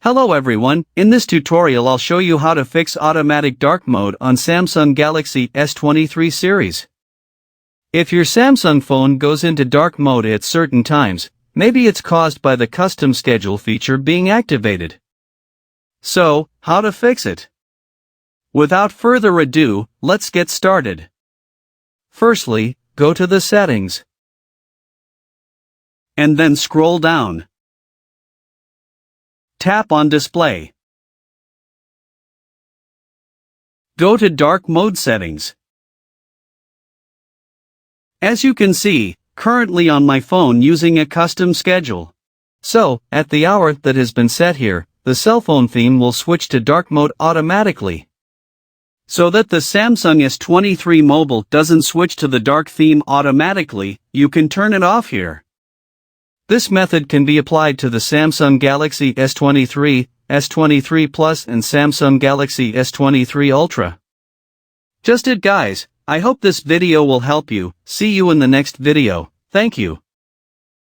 Hello everyone, in this tutorial I'll show you how to fix automatic dark mode on Samsung Galaxy S23 series. If your Samsung phone goes into dark mode at certain times, maybe it's caused by the custom schedule feature being activated. So, how to fix it? Without further ado, let's get started. Firstly, go to the settings. And then scroll down. Tap on Display. Go to Dark Mode Settings. As you can see, currently on my phone using a custom schedule. So, at the hour that has been set here, the cell phone theme will switch to dark mode automatically. So that the Samsung S23 mobile doesn't switch to the dark theme automatically, you can turn it off here. This method can be applied to the Samsung Galaxy S23, S23 Plus and Samsung Galaxy S23 Ultra. Just it guys, I hope this video will help you. See you in the next video. Thank you.